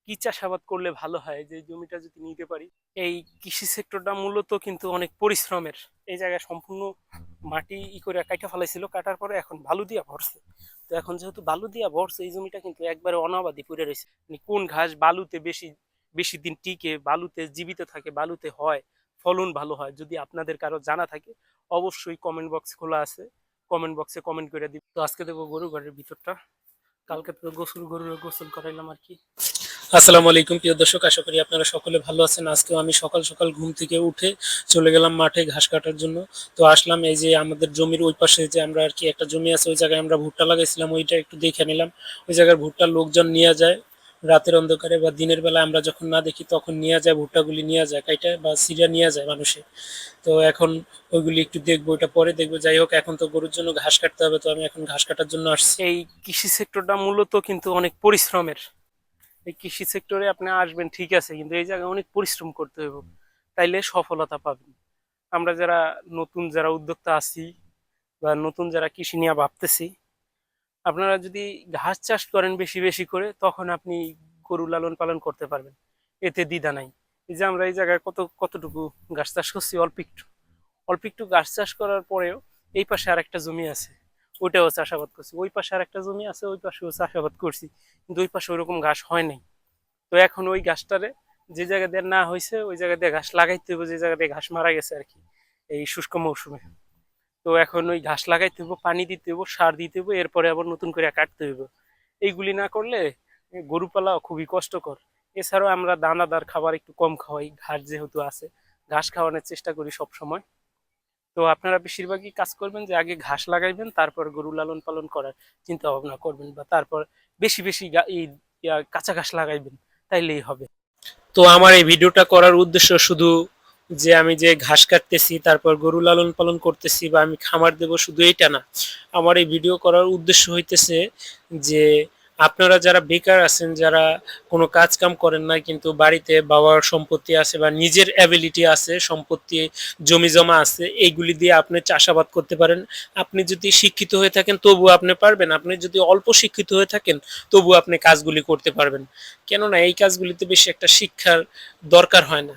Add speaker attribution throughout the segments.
Speaker 1: কি চাষাবাদ করলে ভালো হয়, যে জমিটা যদি নিতে পারি। এই কৃষি সেক্টরটা মূলত কিন্তু অনেক পরিশ্রমের। এই জায়গায় সম্পূর্ণ মাটি করে কাটা ফেলাইছিল, কাটার পরে এখন বালু দিয়া ভরছে। তো এখন যেহেতু বালু দিয়া ভরছে, এই জমিটা কিন্তু একবারে অনাবাদি পড়ে রয়েছে। মানে কোন ঘাস বালুতে বেশি বেশি দিন টিকে, বালুতে জীবিত থাকে, বালুতে হয়, ফলন ভালো হয়, যদি আপনাদের কারো জানা থাকে অবশ্যই কমেন্ট বক্স খোলা আছে, কমেন্ট বক্সে কমেন্ট করে দিব। তো আজকে দেবো গরু ঘরের ভিতরটা। কালকে তো গরুর গোসল করাইলাম আর কি। আসসালামু আলাইকুম প্রিয় দর্শক, আশা করি আপনারা সকলে ভালো আছেন। আজকেও আমি সকাল সকাল ঘুম থেকে উঠে চলে গেলাম মাঠে ঘাস কাটার জন্য। তো আসলাম এই যে আমাদের জমির ওই পাশে যে আমরা আর কি একটা জমি আছে, ওই জায়গায় আমরা ভুট্টা লাগাইছিলাম, ওইটা একটু দেখে নিলাম। ওই জায়গার ভুট্টা লোকজন নিয়ে যায় রাতের অন্ধকারে বা দিনের বেলা, আমরা যখন না দেখি তখন নিয়ে যায়, ভুট্টাগুলি নিয়ে যায় কাইটা বা সিরিয়া নিয়ে যায় মানুষে। তো এখন ওইগুলি একটু দেখবো, ওইটা পরে দেখবো। যাই হোক, এখন তো গরুর জন্য ঘাস কাটতে হবে, তো আমি এখন ঘাস কাটার জন্য আসছি। এই কৃষি সেক্টরটা মূলত কিন্তু অনেক পরিশ্রমের। এই কৃষি সেক্টরে আপনি আসবেন ঠিক আছে, কিন্তু এই জায়গায় অনেক পরিশ্রম করতে হবে, তাইলে সফলতা পাবেন। আমরা যারা নতুন যারা উদ্যোক্তা আছি বা নতুন যারা কৃষি নিয়ে ভাবতেছি, আপনারা যদি ঘাস চাষ করেন বেশি বেশি করে, তখন আপনি গরু লালন পালন করতে পারবেন, এতে দ্বিধা নাই। এই যে আমরা এই জায়গায় কতটুকু ঘাস চাষ করছি, অল্প একটু। অল্প একটু ঘাস চাষ করার পরেও এই পাশে আর একটা জমি আছে, ওইটাও চাষাবাদ করছি। ওই পাশে আর একটা জমি আছে, ওই পাশেও চাষাবাদ করছি, কিন্তু ওই পাশে ওইরকম ঘাস হয় নাই। তো এখন ওই ঘাসটারে যে জায়গা দিয়ে না হয়েছে ওই জায়গা দিয়ে ঘাস লাগাইতে হবে, যে জায়গা দিয়ে ঘাস মারা গেছে আর কি এই শুষ্ক মৌসুমে। তো এখন ওই ঘাস লাগাইতে হবে, পানি দিতে হবে, সার দিতে হবে, এরপরে আবার নতুন করে কাটতে হবে। এইগুলি না করলে গরু পালা খুবই কষ্টকর। এছাড়াও আমরা দানাদার খাবার একটু কম খাওয়াই, ঘাস যেহেতু আছে, ঘাস খাওয়ানোর চেষ্টা করি সব সময়। তো আপনারা বেশিরভাগই কাজ করবেন যে আগে ঘাস লাগাইবেন, তারপর গরু লালন পালন করার চিন্তা ভাবনা করবেন, বা তারপর বেশি বেশি এই কাঁচা ঘাস লাগাইবেন, তাইলেই হবে। তো আমার এই ভিডিওটা করার উদ্দেশ্য শুধু যে আমি যে ঘাস কাটতেছি তারপর গরু লালন পালন করতেছি বা আমি খামার দেব, শুধু এইটা না। আমার এই ভিডিও করার উদ্দেশ্য হইতেছে যে আপনারা যারা বেকার আছেন, যারা কোনো কাজ কাম করেন না, কিন্তু বাড়িতে বাবার সম্পত্তি আছে বা নিজের অ্যাবিলিটি আছে, সম্পত্তি জমি জমা আছে, এইগুলি দিয়ে আপনি চাষাবাদ করতে পারেন। আপনি যদি শিক্ষিত হয়ে থাকেন তবু আপনি পারবেন, আপনি যদি অল্প শিক্ষিত হয়ে থাকেন তবু আপনি কাজগুলি করতে পারবেন। কেননা এই কাজগুলিতে বেশি একটা শিক্ষার দরকার হয় না।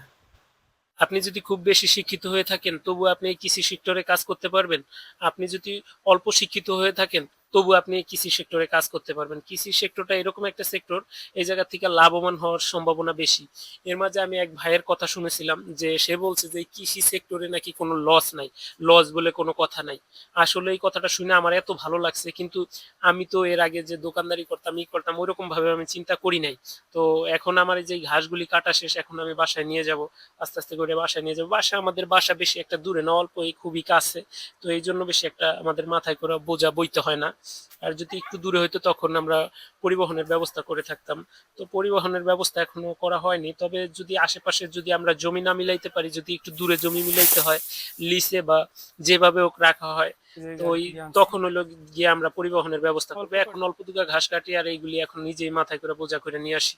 Speaker 1: আপনি যদি খুব বেশি শিক্ষিত হয়ে থাকেন তবু আপনি এই কৃষি সেক্টরে কাজ করতে পারবেন। আপনি যদি অল্প শিক্ষিত হয়ে থাকেন তবু আপনি এই কৃষি সেক্টরে কাজ করতে পারবেন। কৃষি সেক্টরটা এরকম একটা সেক্টর, এই জায়গা থেকে লাভবান হওয়ার সম্ভাবনা বেশি। এর মাঝে আমি এক ভাইয়ের কথা শুনেছিলাম যে সে বলছে যে কৃষি সেক্টরে নাকি কোনো লস নাই, লস বলে কোনো কথা নাই। আসলে এই কথাটা শুনে আমার এত ভালো লাগছে, কিন্তু আমি তো এর আগে যে দোকানদারি করতাম ওইরকম ভাবে আমি চিন্তা করি নাই। তো এখন আমার এই যে ঘাসগুলি কাটা শেষ, এখন আমি বাসায় নিয়ে যাব, আস্তে আস্তে করে বাসায় নিয়ে যাবো। আমাদের বাসা বেশি একটা দূরে না, অল্প এই খুবই কাছে। তো এই জন্য বেশি একটা আমাদের মাথায় করে বোঝা বইতে হয় না। আর যদি একটু দূরে হইতো তখন আমরা পরিবহনের ব্যবস্থা করে থাকতাম। তো পরিবহনের ব্যবস্থা এখনো করা হয়নি, তবে যদি আশেপাশে যদি আমরা জমি না মিলাইতে পারি, যদি একটু দূরে জমি মিলাইতে হয় লিসে বা যেভাবে হোক রাখা হয়, তো ওই তখন হলো গিয়ে আমরা পরিবহনের ব্যবস্থা করবো। এখন অল্প দুগা ঘাস কাটি আর এইগুলি এখন নিজেই মাথায় করে বোঝা করে নিয়ে আসি।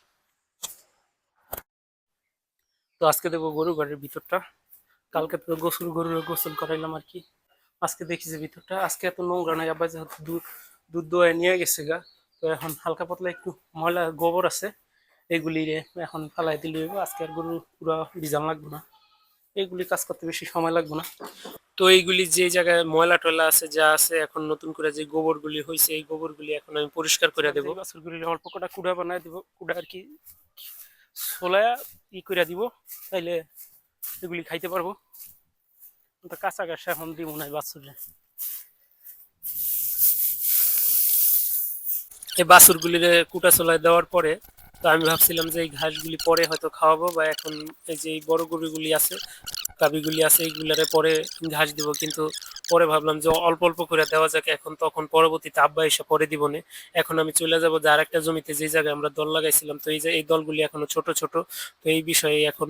Speaker 1: তো আজকে দেবো গরু ঘরের ভিতরটা। কালকে তো গরুর গোসল করাইলাম আর কি। আজকে দেখি যে ভিতরটা আজকে এত নোংরা নাই, আবার যেহেতু দুধ দুধ দোয়ায় নিয়ে গেছে গা। তো এখন হালকা পাতলা একটু ময়লা গোবর আছে, এগুলি এখন ফালাই দিলে হইব। আজকে আর গরু পুরো ভিজান লাগবে না, এইগুলি কাজ করতে বেশি সময় লাগবে না। তো এইগুলি যে জায়গায় ময়লা টয়লা আছে যা আছে, এখন নতুন করে যে গোবরগুলি হয়েছে এই গোবরগুলি এখন আমি পরিষ্কার করে দেবো। বাছুরগুলি অল্প কটা কুড়া বানায় দিব, কুড়া আর কি ছোলায়া করে দিব, তাইলে এগুলি খাইতে পারবো। তো কাঁচা ঘাস এখন দিব না বাছুরে। এই বাছুরগুলির কুটা চলায় দেওয়ার পরে তো আমি ভাবছিলাম যে এই ঘাসগুলি পরে হয়তো খাওয়াবো, বা এখন এই যে এই বড় গরুগুলি আছে, গাভীগুলি আছে, এইগুলারে পরে ঘাস দিব। কিন্তু পরে ভাবলাম যে অল্প অল্প করে দেওয়া যাক, এখন তখন পরবর্তীতে আব্বা এসে পরে দিব না। এখন আমি চলে যাব যে আরেকটা জমিতে, যে জায়গায় আমরা দল লাগাইছিলাম। তো এই যে এই দলগুলি এখনো ছোট ছোট, তো এই বিষয়ে এখন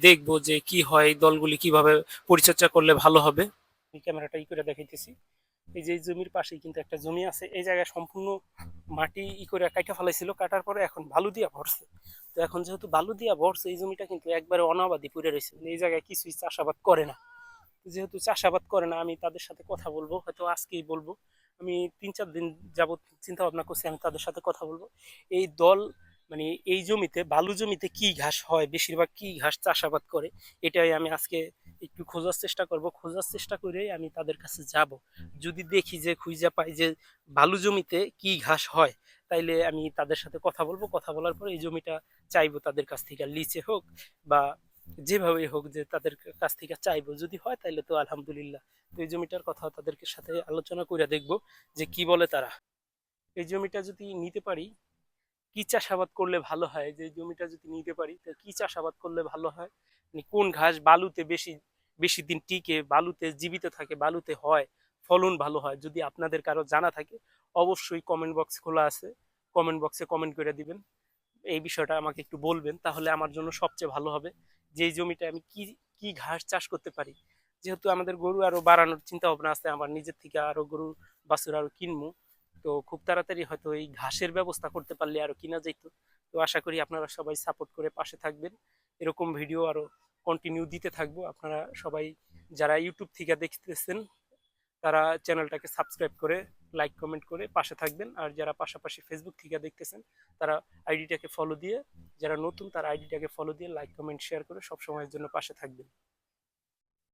Speaker 1: দেখবো যে কি হয়, এই দলগুলি কিভাবে পরিচর্যা করলে ভালো হবে। ক্যামেরাটা করে দেখাইতেছি। এই যে এই জমির পাশেই কিন্তু একটা জমি আছে, এই জায়গায় সম্পূর্ণ মাটি করে কাটা ফেলাইছিল, কাটার পরে এখন বালু দিয়া ভরছে। তো এখন যেহেতু বালু দিয়া ভরছে, এই জমিটা কিন্তু একবারে অনাবাদি পড়ে রয়েছে, মানে এই জায়গায় কিছুই চাষাবাদ করে না। যেহেতু চাষাবাদ করে না, আমি তাদের সাথে কথা বলবো, হয়তো আজকেই বলবো। আমি 3-4 দিন যাবত চিন্তা ভাবনা করছি আমি তাদের সাথে কথা বলবো। এই দল মানে এই জমিতে বালু জমিতে কি ঘাস হয়, বেশিরভাগ কি ঘাস চাষাবাদ করে, এটাই আমি আজকে একটু খোঁজার চেষ্টা করব। খোঁজার চেষ্টা করেই আমি তাদের কাছে যাব। যদি দেখি যে খুঁজে পাই যে বালু জমিতে কি ঘাস হয়, তাইলে আমি তাদের সাথে কথা বলবো। কথা বলার পর এই জমিটা চাইবো তাদের কাছ থেকে, লিচে হোক বা যেভাবেই হোক, যে তাদের কাছ থেকে চাইবো। যদি হয় তাইলে তো আলহামদুলিল্লাহ। তো এই জমিটার কথা তাদের সাথে আলোচনা করে দেখবো যে কি বলে তারা। এই জমিটা যদি নিতে পারি, কি চাষাবাদ করলে ভালো হয়, যে জমিটা যদি নিতে পারি তো কি চাষাবাদ করলে ভালো হয়, মানে কোন ঘাস বালুতে বেশি বেশি দিন টিকে, বালুতে জীবিত থাকে, বালুতে হয়, ফলন ভালো হয়। যদি আপনাদের কারো জানা থাকে, অবশ্যই কমেন্ট বক্স খোলা আছে, কমেন্ট বক্সে কমেন্ট করে দিবেন। এই বিষয়টা আমাকে একটু বলবেন, তাহলে আমার জন্য সবচেয়ে ভালো হবে যে এই জমিটা আমি কি কি ঘাস চাষ করতে পারি। যেহেতু আমাদের গরু আরো বাড়ানোর চিন্তা ভাবনা আছে, আমার নিজের থেকে আরো গরু বাছুর আরো কিনবো, তো খুব তাড়াতাড়ি হয়তো এই ঘাসের ব্যবস্থা করতে পারলে আরো কিনা যাইতো। তো আশা করি আপনারা সবাই সাপোর্ট করে পাশে থাকবেন, এরকম ভিডিও আরো কন্টিনিউ দিতে থাকবো। আপনারা সবাই যারা ইউটিউব থেকে দেখতেছেন, তারা চ্যানেলটাকে সাবস্ক্রাইব করে লাইক কমেন্ট করে পাশে থাকবেন। আর যারা পাশাপাশি ফেসবুক থেকে দেখতেছেন, তারা আইডিটাকে ফলো দিয়ে, যারা নতুন তারা আইডিটাকে ফলো দিয়ে লাইক কমেন্ট শেয়ার করে সব সময়ের জন্য পাশে থাকবেন।